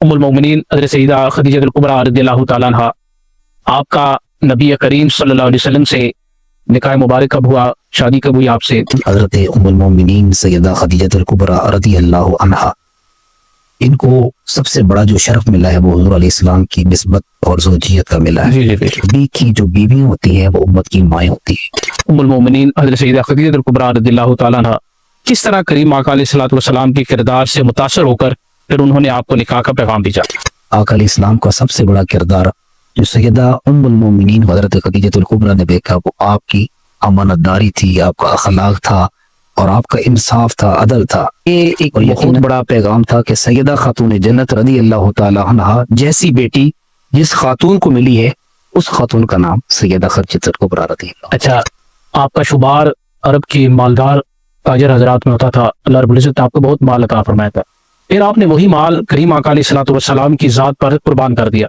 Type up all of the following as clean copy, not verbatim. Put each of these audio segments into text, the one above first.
ام المومنین حضرت سیدہ خدیجہ الکبریٰ رضی اللہ تعالیٰ عنہ، آپ کا نبی کریم صلی اللہ علیہ وسلم سے نکاح مبارک کب ہوا، شادی کب ہوئی آپ سے؟ حضرت ام المومنین سیدہ خدیجہ الکبریٰ رضی اللہ عنہا، ان کو سب سے بڑا جو شرف ملا ہے وہ حضور علیہ السلام کی نسبت اور زوجیت کا ملا ہے۔ نبی کی جو بیویاں ہوتی ہیں وہ امت کی مائیں ہوتی ہیں۔ ام المومنین حضرت سیدہ خدیجہ الکبریٰ رضی اللہ تعالیٰ عنہ کس طرح کریم آقا علیہ الصلوۃ والسلام کے کردار سے متاثر ہو کر پھر انہوں نے آپ کو نکاح کا پیغام بھیجا؟ آقا علیہ السلام کا سب سے بڑا کردار جو سیدہ ام المومنین حضرت خدیجہ الکبریٰ نے دیکھا وہ آپ کی امانت داری تھی، آپ کا اخلاق تھا اور آپ کا انصاف تھا، عدل تھا۔ یہ ایک بہت بڑا پیغام تھا کہ سیدہ خاتون جنت رضی اللہ تعالی عنہا جیسی بیٹی جس خاتون کو ملی ہے اس خاتون کا نام سیدہ خدیجہ الکبریٰ رضی اللہ۔ اچھا، آپ کا شمار عرب کی مالدار تاجر حضرات میں ہوتا تھا، اللہ رب العزت نے آپ کو بہت مال عطا فرمایا تھا، پھر آپ نے وہی مال کریم آقا علیہ الصلوۃ والسلام کی ذات پر قربان کر دیا،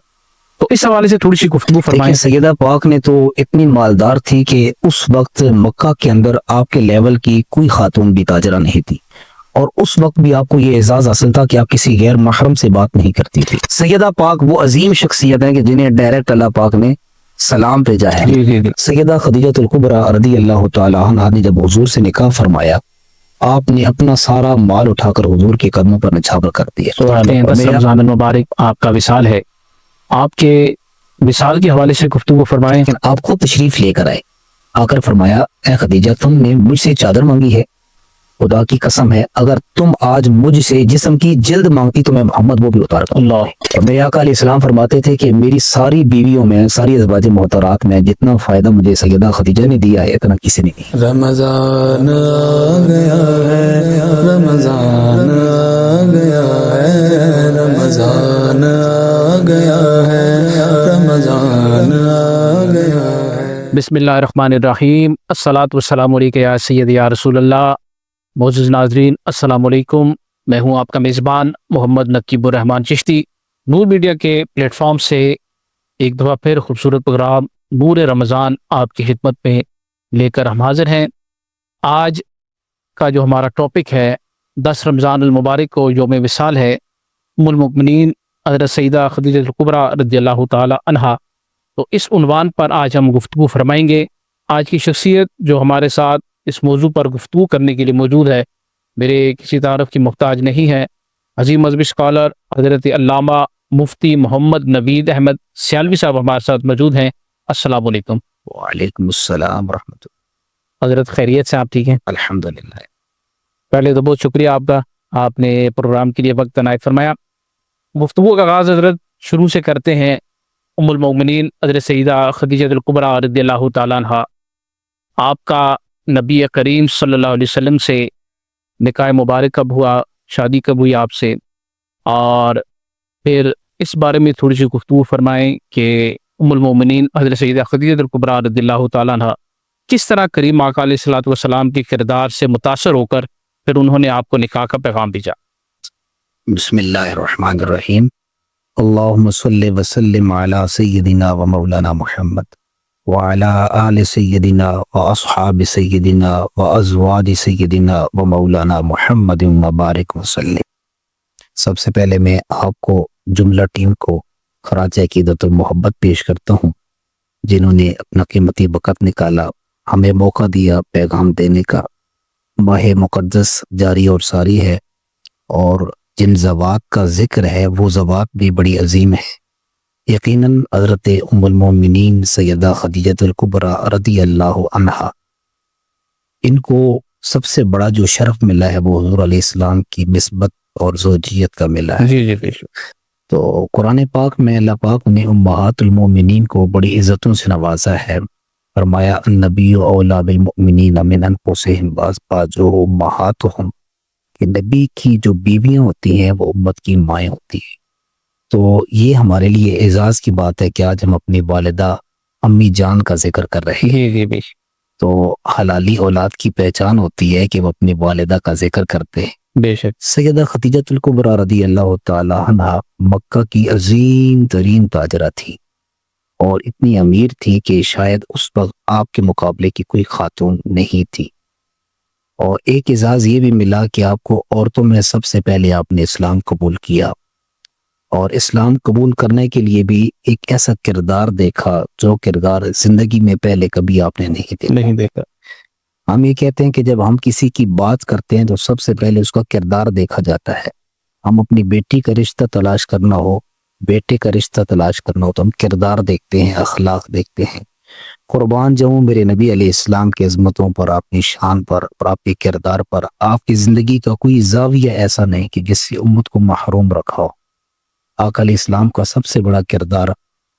تو اس حوالے سے تھوڑی سی گفتگو فرمائیں۔ سیدہ پاک نے تو اتنی مالدار تھی کہ اس وقت مکہ کے اندر آپ کے لیول کی کوئی خاتون بھی تاجرہ نہیں تھی، اور اس وقت بھی آپ کو یہ اعزاز حاصل تھا کہ آپ کسی غیر محرم سے بات نہیں کرتی تھی۔ سیدہ پاک وہ عظیم شخصیت ہیں کہ جنہیں ڈائریکٹ اللہ پاک نے سلام بھیجا ہے۔ سیدہ خدیجہ الکبریٰ رضی اللہ تعالی عنہا نے جب حضور سے نکاح فرمایا، آپ نے اپنا سارا مال اٹھا کر حضور کے قدموں پر نچھاور کر دیا۔ رمضان المبارک آپ کا وصال ہے، آپ کے وصال کے حوالے سے گفتگو فرمائیں۔ آپ کو تشریف لے کر آئے، آ کر فرمایا اے خدیجہ تم نے مجھ سے چادر مانگی ہے، خدا کی قسم ہے اگر تم آج مجھ سے جسم کی جلد مانگتی تو میں محمد وہ بھی اتار دوں۔ اللہ، اور میرے آقا علیہ السلام فرماتے تھے کہ میری ساری بیویوں میں، ساری ازواج محترات میں جتنا فائدہ مجھے سیدہ خدیجہ نے دیا ہے اتنا کسی نے نہیں۔ رمضان آ گیا ہے، رمضان آ گیا ہے، رمضان آ گیا ہے، رمضان آ گیا ہے۔ بسم اللہ الرحمن الرحیم، الصلاۃ والسلام علیک یا سیدی یا رسول اللہ۔ معزز ناظرین السلام علیکم، میں ہوں آپ کا میزبان محمد نقیب الرحمن چشتی۔ نور میڈیا کے پلیٹ فارم سے ایک دفعہ پھر خوبصورت پروگرام نور رمضان آپ کی خدمت میں لے کر ہم حاضر ہیں۔ آج کا جو ہمارا ٹاپک ہے 10 رمضان المبارک کو یوم وصال ہے ام المؤمنین حضرت سیدہ خدیجہ الکبریٰ رضی اللہ تعالی عنہا، تو اس عنوان پر آج ہم گفتگو فرمائیں گے۔ آج کی شخصیت جو ہمارے ساتھ اس موضوع پر گفتگو کرنے کے لیے موجود ہے، میرے کسی تعارف کی محتاج نہیں ہے، عظیم مذہبی اسکالر حضرت علامہ مفتی محمد نوید احمد سیالوی صاحب ہمارے ساتھ موجود ہیں۔ السلام علیکم۔ وعلیکم السلام ورحمۃ اللہ۔ حضرت خیریت سے آپ ٹھیک ہیں؟ الحمدللہ۔ پہلے تو بہت شکریہ آپ کا، آپ نے پروگرام کے لیے وقت عنایت فرمایا۔ گفتگو کا آغاز حضرت شروع سے کرتے ہیں۔ ام المؤمنین حضرت سیدہ خدیجہ الکبریٰ رضی اللہ تعالیٰ عنہ، آپ کا نبی کریم صلی اللہ علیہ وسلم سے نکاح مبارک کب ہوا، شادی کب ہوئی آپ سے، اور پھر اس بارے میں تھوڑی سی گفتگو فرمائیں کہ ام المؤمنین حضرت سیدہ خدیجہ الکبریٰ رضی اللہ تعالیٰ عنہ کس طرح کریم آقا علیہ الصلوۃ والسلام کے کردار سے متاثر ہو کر پھر انہوں نے آپ کو نکاح کا پیغام بھیجا۔ بسم اللہ الرحمن الرحیم، اللہم صلی وسلم علی سیدنا و مولانا محمد وعلی آل سیدنا و اصحاب سیدنا و ازواج سیدنا و مولانا محمد مبارک وسلم۔ سب سے پہلے میں آپ کو جملہ ٹیم کو خراج عقیدت و محبت پیش کرتا ہوں، جنہوں نے اپنا قیمتی وقت نکالا، ہمیں موقع دیا پیغام دینے کا۔ ماہ مقدس جاری اور ساری ہے، اور جن زوات کا ذکر ہے وہ زوات بھی بڑی عظیم ہے۔ یقیناً حضرت ام المومنین سیدہ خدیجہ الکبریٰ رضی اللہ عنہا، ان کو سب سے بڑا جو شرف ملا ہے وہ حضور علیہ السلام کی نسبت اور زوجیت کا ملا ہے۔ جی تو قرآن پاک میں اللہ پاک نے امہات المومنین کو بڑی عزتوں سے نوازا ہے۔ فرمایا النبی اولیٰ بالمؤمنین من انفسہم وازواجہ امہاتہم، کہ نبی کی جو بیویاں ہوتی ہیں وہ امت کی مائیں ہوتی ہیں۔ تو یہ ہمارے لیے اعزاز کی بات ہے کہ آج ہم اپنی والدہ امی جان کا ذکر کر رہے ہیں۔ جی تو حلالی اولاد کی پہچان ہوتی ہے کہ وہ اپنی والدہ کا ذکر کرتے ہیں۔ بے شک۔ سیدہ خدیجہ الکبریٰ رضی اللہ تعالی عنہا مکہ کی عظیم ترین تاجرہ تھی، اور اتنی امیر تھی کہ شاید اس وقت آپ کے مقابلے کی کوئی خاتون نہیں تھی۔ اور ایک اعزاز یہ بھی ملا کہ آپ کو عورتوں میں سب سے پہلے آپ نے اسلام قبول کیا، اور اسلام قبول کرنے کے لیے بھی ایک ایسا کردار دیکھا جو کردار زندگی میں پہلے کبھی آپ نے نہیں دیکھا۔ ہم یہ کہتے ہیں کہ جب ہم کسی کی بات کرتے ہیں تو سب سے پہلے اس کا کردار دیکھا جاتا ہے۔ ہم اپنی بیٹی کا رشتہ تلاش کرنا ہو، بیٹے کا رشتہ تلاش کرنا ہو تو ہم کردار دیکھتے ہیں، اخلاق دیکھتے ہیں۔ قربان جاؤں میرے نبی علیہ السلام کی عظمتوں پر، آپ کی شان پر اور آپ کے کردار پر۔ آپ کی زندگی کا کوئی زاویہ ایسا نہیں کہ جس سے امت کو محروم رکھا ہو۔ آقا علیہ السلام کا سب سے بڑا کردار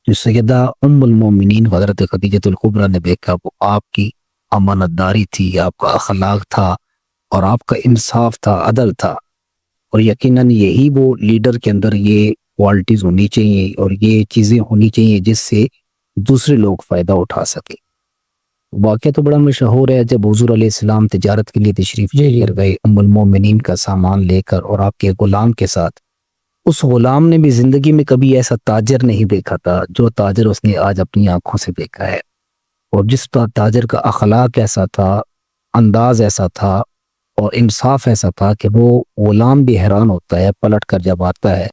جو سیدہ ام المومنین حضرت خدیجہ الکبریٰ نے دیکھا وہ آپ کی امانت داری تھی، آپ کا اخلاق تھا اور آپ کا انصاف تھا، عدل تھا۔ اور یقیناً یہی وہ لیڈر کے اندر یہ کوالٹیز ہونی چاہیے اور یہ چیزیں ہونی چاہیے جس سے دوسرے لوگ فائدہ اٹھا سکے۔ واقعہ تو بڑا مشہور ہے، جب حضور علیہ السلام تجارت کے لیے تشریف لے کر گئے ام المومنین کا سامان لے کر اور آپ کے غلام کے ساتھ، اس غلام نے بھی زندگی میں کبھی ایسا تاجر نہیں دیکھا تھا جو تاجر اس نے آج اپنی آنکھوں سے دیکھا ہے۔ اور جس تاجر کا اخلاق ایسا تھا، انداز ایسا تھا اور انصاف ایسا تھا کہ وہ غلام بھی حیران ہوتا ہے، پلٹ کر جب آتا ہے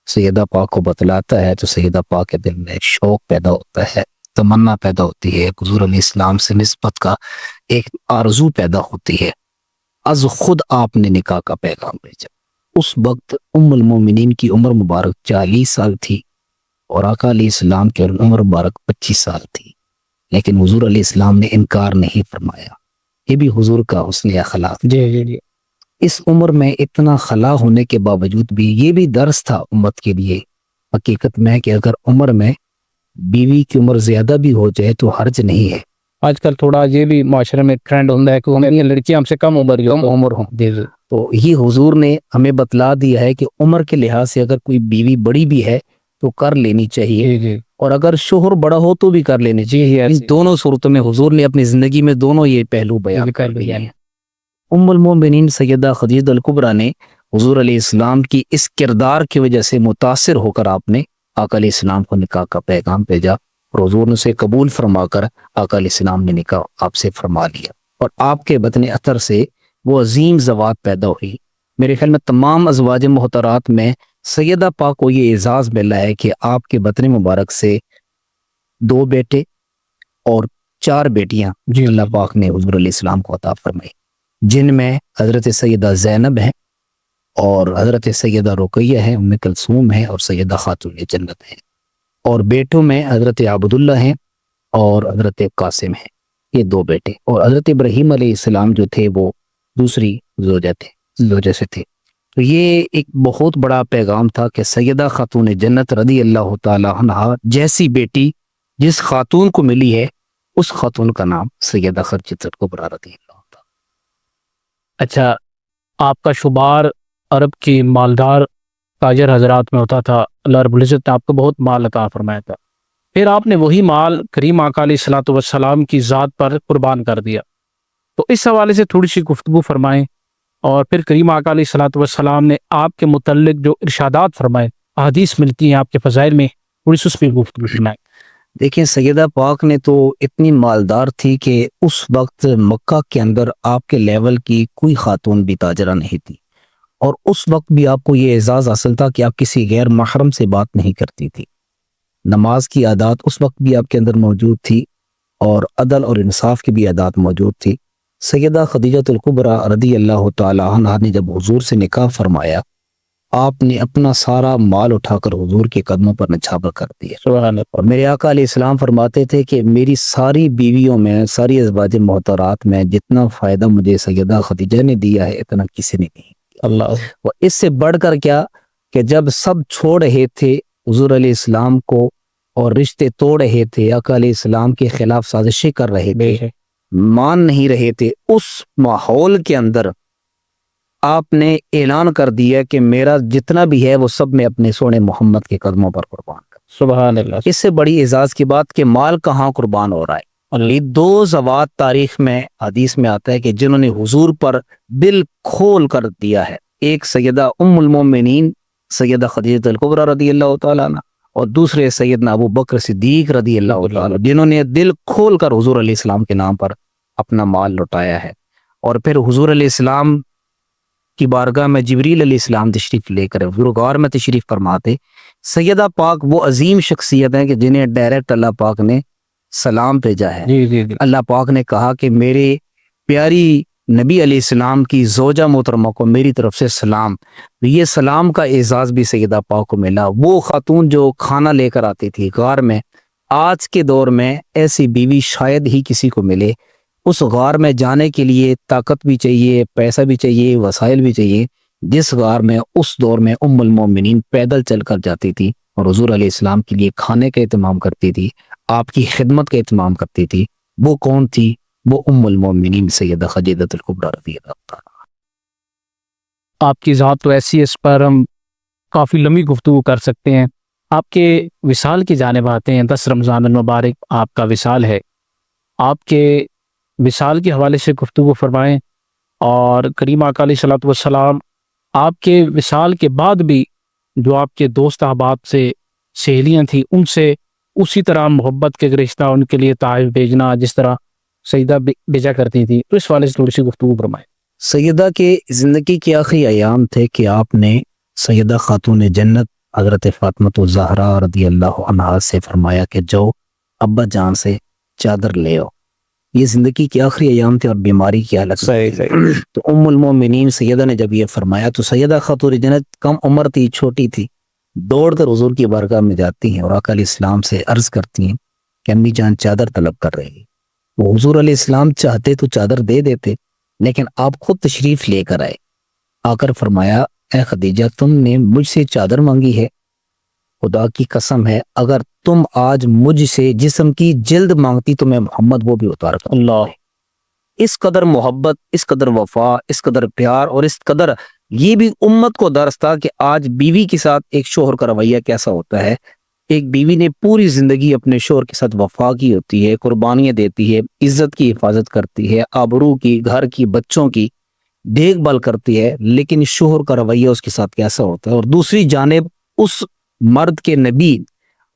سیدہ پاک کو بتلاتا ہے تو سیدہ پاک کے دل میں شوق پیدا ہوتا ہے، تمنا پیدا ہوتی ہے، حضور علیہ السلام سے نسبت کا ایک آرزو پیدا ہوتی ہے۔ از خود آپ نے نکاح کا پیغام بھیجا۔ اس وقت ام المومنین کی عمر مبارک 40 سال تھی اور آقا علیہ السلام کی عمر مبارک 25 سال تھی، لیکن حضور علیہ السلام نے انکار نہیں فرمایا۔ یہ بھی حضور کا حسن اخلاق۔ جی اس عمر میں اتنا خلا ہونے کے باوجود بھی یہ بھی درس تھا امت کے لیے حقیقت میں کہ اگر عمر میں بیوی کی عمر زیادہ بھی ہو جائے تو حرج نہیں ہے۔ آج کل تھوڑا یہ بھی معاشرے میں ٹرینڈ ہوتا ہے کہ ہماری لڑکیاں ہم سے کم عمر ہوں۔ تو یہ حضور نے ہمیں بتلا دیا ہے کہ عمر کے لحاظ سے اگر کوئی بیوی بڑی بھی ہے تو کر لینی چاہیے، اور اگر شوہر بڑا ہو تو بھی کر لینے چاہیے۔ ان دونوں صورتوں میں حضور نے اپنی زندگی میں دونوں یہ پہلو بیان کر دیے ہیں۔ ام المومنین سیدہ خدیجہ الکبریٰ نے حضور علیہ السلام کی اس کردار کی وجہ سے متاثر ہو کر آپ نے آقا علیہ السلام کو نکاح کا پیغام بھیجا اور حضور نے اسے قبول فرما کر آقا علیہ السلام نے نکاح آپ سے فرما لیا، اور آپ کے بطن اثر سے وہ عظیم زوات پیدا ہوئی۔ میرے خیال میں تمام ازواج محترات میں سیدہ پاک کو یہ اعزاز ملا ہے کہ آپ کے بطن مبارک سے 2 بیٹے اور 4 بیٹیاں اللہ پاک نے حضور علیہ السلام کو عطا فرمائی، جن میں حضرت سیدہ زینب ہیں اور حضرت سیدہ رقیہ ہیں، ام کلثوم ہیں اور سیدہ خاتون جنت ہیں، اور بیٹوں میں حضرت عبداللہ ہیں اور حضرت قاسم ہیں، یہ 2 بیٹے۔ اور حضرت ابراہیم علیہ السلام جو تھے وہ دوسری زوجہ سے تھے۔ تو یہ ایک بہت بڑا پیغام تھا کہ سیدہ خاتون جنت رضی اللہ تعالی عنہا جیسی بیٹی جس خاتون کو ملی ہے اس خاتون کا نام سیدہ خدیجہ الکبریٰ رضی اللہ تعالی۔ اچھا، آپ کا شمار عرب کی مالدار تاجر حضرات میں ہوتا تھا، اللہ رب العزت نے آپ کو بہت مال عطا فرمایا تھا، پھر آپ نے وہی مال کریم آقا علیہ الصلوۃ والسلام کی ذات پر قربان کر دیا۔ تو اس حوالے سے تھوڑی سی گفتگو فرمائیں، اور پھر کریم آقا علیہ الصلوۃ والسلام نے آپ کے متعلق جو ارشادات فرمائے، احادیث ملتی ہیں آپ کے فضائل میں، تھوڑی سی اس پہ گفتگو فرمائیں۔ دیکھیں سیدہ پاک نے تو اتنی مالدار تھی کہ اس وقت مکہ کے اندر آپ کے لیول کی کوئی خاتون بھی تاجرہ نہیں تھی، اور اس وقت بھی آپ کو یہ اعزاز حاصل تھا کہ آپ کسی غیر محرم سے بات نہیں کرتی تھی۔ نماز کی عادات اس وقت بھی آپ کے اندر موجود تھی اور عدل اور انصاف کی بھی عادات موجود تھی۔ سیدہ خدیجہ الکبریٰ رضی اللہ تعالی عنہا نے جب حضور سے نکاح فرمایا، آپ نے اپنا سارا مال اٹھا کر حضور کے قدموں پر نچھاور کر دیا۔ سبحان اللہ۔ اور میرے آقا علیہ السلام فرماتے تھے کہ میری ساری بیویوں میں، ساری ازواج محترات میں جتنا فائدہ مجھے سیدہ خدیجہ نے دیا ہے اتنا کسی نے نہیں۔ اللہ، وہ اس سے بڑھ کر کیا کہ جب سب چھوڑ رہے تھے حضور علیہ السلام کو اور رشتے توڑ رہے تھے، آقا علیہ السلام کے خلاف سازشیں کر رہے تھے، مان نہیں رہے تھے، اس ماحول کے اندر آپ نے اعلان کر دیا کہ میرا جتنا بھی ہے وہ سب میں اپنے سونے محمد کے قدموں پر قربان کر۔ سبحان اللہ۔ اس سے بڑی اعزاز کی بات کہ مال کہاں قربان ہو رہا ہے، اور یہ 2 زوات تاریخ میں حدیث میں آتا ہے کہ جنہوں نے حضور پر دل کھول کر دیا ہے، ایک سیدہ ام المومنین سیدہ خدیجہ الکبریٰ رضی اللہ تعالیٰ عنہ، اور دوسرے سیدنا ابو بکر صدیق رضی اللہ تعالیٰ، جنہوں نے دل کھول کر حضور علیہ السلام کے نام پر اپنا مال لوٹایا ہے۔ اور پھر حضور علیہ السلام کی بارگاہ میں جبریل علیہ السلام تشریف لے کر حضور غار میں تشریف فرماتے سیدہ پاک وہ عظیم شخصیت ہیں کہ جنہیں ڈائریکٹ اللہ پاک نے سلام بھیجا ہے۔ جی جی جی اللہ پاک نے کہا کہ میرے پیاری نبی علیہ السلام کی زوجہ محترمہ کو میری طرف سے سلام۔ یہ سلام کا اعزاز بھی سیدہ پاک کو ملا۔ وہ خاتون جو کھانا لے کر آتی تھی غار میں، آج کے دور میں ایسی بیوی شاید ہی کسی کو ملے۔ اس غار میں جانے کے لیے طاقت بھی چاہیے، پیسہ بھی چاہیے، وسائل بھی چاہیے، جس غار میں اس دور میں ام المومنین پیدل چل کر جاتی تھی اور حضور علیہ السلام کے لیے کھانے کا اہتمام کرتی تھی، آپ کی خدمت کا اہتمام کرتی تھی۔ وہ کون تھی؟ وہ ام المومنین سیدہ خدیجہ الکبریٰ رضی اللہ تعالیٰ۔ آپ کی ذات تو ایسی ہے، اس پر ہم کافی لمبی گفتگو کر سکتے ہیں۔ آپ کے وصال کی جانب آتے ہیں۔ 10 رمضان المبارک آپ کا وصال ہے، آپ کے وصال کے حوالے سے گفتگو فرمائیں، اور کریم آقا علیہ الصلوۃ والسلام آپ کے وصال کے بعد بھی جو آپ کے دوست احباب سے سہیلیاں تھیں ان سے اسی طرح محبت کے رشتہ ان کے لیے تحائف بھیجنا جس طرح سیدہ بھیجا کرتی تھی، تو اس والے سے تھوڑی سی گفتگو فرمائیں۔ سیدہ کے زندگی کے آخری ایام تھے کہ آپ نے سیدہ خاتون جنت حضرت فاطمہ الزہرا رضی اللہ عنہا سے فرمایا کہ جو ابا جان سے چادر لے آؤ۔ یہ زندگی کے آخری ایام تھے اور بیماری کی حالت میں تھی۔ تو ام المومنین سیدہ نے جب یہ فرمایا تو سیدہ خاتون جنت کم عمر تھی، چھوٹی تھی، دوڑ کر حضور کی بارگاہ میں جاتی ہیں اور آقا علیہ السلام سے عرض کرتی ہیں کہ امی جان چادر طلب کر رہی۔ وہ حضور علیہ السلام چاہتے تو چادر دے دیتے، لیکن آپ خود تشریف لے کر آئے۔ آ کر فرمایا اے خدیجہ تم نے مجھ سے چادر مانگی ہے، خدا کی قسم ہے اگر تم آج مجھ سے جسم کی جلد مانگتی تو میں محمد وہ بھی اتار کر اللہ، اس قدر محبت، اس قدر وفا، اس قدر پیار اور اس قدر یہ بھی امت کو درس تھا کہ آج بیوی کے ساتھ ایک شوہر کا رویہ کیسا ہوتا ہے۔ ایک بیوی نے پوری زندگی اپنے شوہر کے ساتھ وفا کی ہوتی ہے، قربانیاں دیتی ہے، عزت کی حفاظت کرتی ہے، آبرو کی، گھر کی، بچوں کی دیکھ بھال کرتی ہے، لیکن شوہر کا رویہ اس کے ساتھ کیسا ہوتا ہے۔ اور دوسری جانب اس مرد کے نبی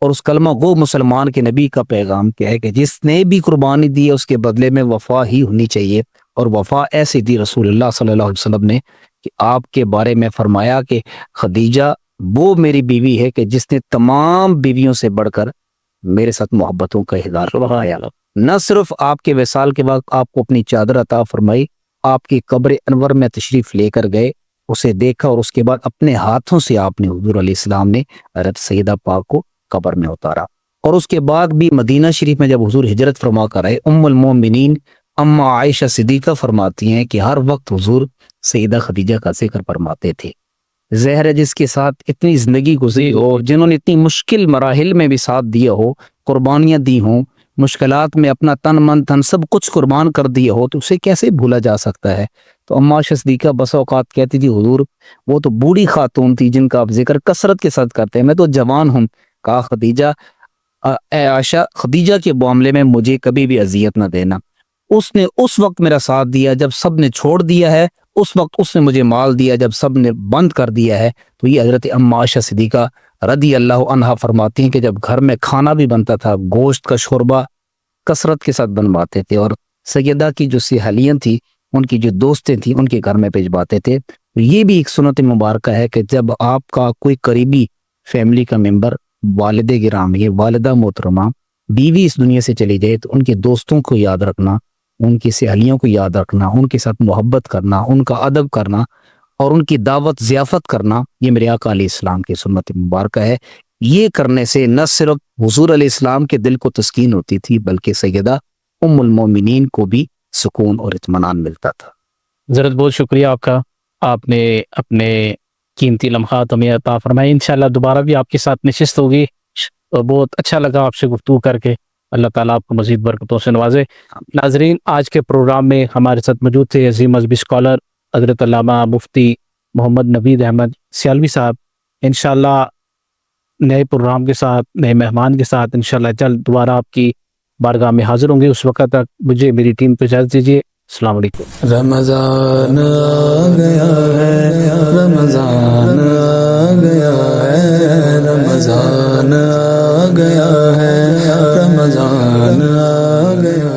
اور اس کلمہ گو مسلمان کے نبی کا پیغام کیا ہے کہ جس نے بھی قربانی دی ہے اس کے بدلے میں وفا ہی ہونی چاہیے، اور وفا ایسی دی رسول اللہ صلی اللہ علیہ وسلم نے کہ آپ کے بارے میں فرمایا کہ خدیجہ وہ میری بیوی ہے کہ جس نے تمام بیویوں سے بڑھ کر میرے ساتھ محبتوں کا اظہار کیا۔ نہ صرف آپ کے وصال کے وقت آپ کو اپنی چادر عطا فرمائی، آپ کی قبر انور میں تشریف لے کر گئے، اسے دیکھا اور اس کے بعد اپنے ہاتھوں سے آپ نے حضور علیہ السلام نے حضرت سیدہ پاک کو قبر میں اتارا۔ اور اس کے بعد بھی مدینہ شریف میں جب حضور ہجرت فرما کر آئے، ام المومنین اما عائشہ صدیقہ فرماتی ہیں کہ ہر وقت حضور سیدہ خدیجہ کا ذکر فرماتے تھے۔ زہر جس کے ساتھ اتنی زندگی گزری ہو، جنہوں نے اتنی مشکل مراحل میں بھی ساتھ دیا ہو، قربانیاں دی ہوں، مشکلات میں اپنا تن من دھن سب کچھ قربان کر دیا ہو، تو اسے کیسے بھولا جا سکتا ہے؟ تو اما عائشہ صدیقہ بس اوقات کہتی تھی حضور وہ تو بوڑھی خاتون تھی جن کا آپ ذکر کثرت کے ساتھ کرتے ہیں، میں تو جوان ہوں۔ کہا خدیجہ اے عائشہ خدیجہ کے معاملے میں مجھے کبھی بھی اذیت نہ دینا، اس نے اس وقت میرا ساتھ دیا جب سب نے چھوڑ دیا ہے، اس وقت اس نے مجھے مال دیا جب سب نے بند کر دیا ہے۔ تو یہ حضرت اما عائشہ صدیقہ رضی اللہ عنہا فرماتی ہیں کہ جب گھر میں کھانا بھی بنتا تھا گوشت کا شوربہ کثرت کے ساتھ بنواتے تھے، اور سیدہ کی جو سہیلیاں تھیں ان کی جو دوستیں تھیں ان کے گھر میں بھجواتے تھے۔ یہ بھی ایک سنت مبارکہ ہے کہ جب آپ کا کوئی قریبی فیملی کا ممبر، والد گرامی، والدہ محترمہ، بیوی اس دنیا سے چلی جائے تو ان کے دوستوں کو یاد رکھنا، ان کی سہیلیوں کو یاد رکھنا، ان کے ساتھ محبت کرنا، ان کا ادب کرنا اور ان کی دعوت ضیافت کرنا، یہ میرے آقا علیہ السلام کی سنت مبارکہ ہے۔ یہ کرنے سے نہ صرف حضور علیہ السلام کے دل کو تسکین ہوتی تھی بلکہ سیدہ ام المومنین کو بھی سکون اور اطمینان ملتا تھا۔ حضرت بہت شکریہ آپ کا، آپ نے اپنے قیمتی لمحات ہمیں عطا فرمائے۔ انشاءاللہ دوبارہ بھی آپ کے ساتھ نشست ہوگی، اور بہت اچھا لگا آپ سے گفتگو کر کے۔ اللہ تعالیٰ آپ کو مزید برکتوں سے نوازے۔ ناظرین، آج کے پروگرام میں ہمارے ساتھ موجود تھے عظیم مذہبی اسکالر حضرت علامہ مفتی محمد نوید احمد سیالوی صاحب۔ انشاءاللہ نئے پروگرام کے ساتھ، نئے مہمان کے ساتھ انشاءاللہ جلد دوبارہ آپ کی بارگاہ میں حاضر ہوں گے۔ اس وقت تک مجھے میری ٹیم کو اجازت دیجیے۔ السلام علیکم۔ رمضان آ گیا ہے، رمضان آ گیا ہے، رمضان آ گیا ہے، رمضان آ گیا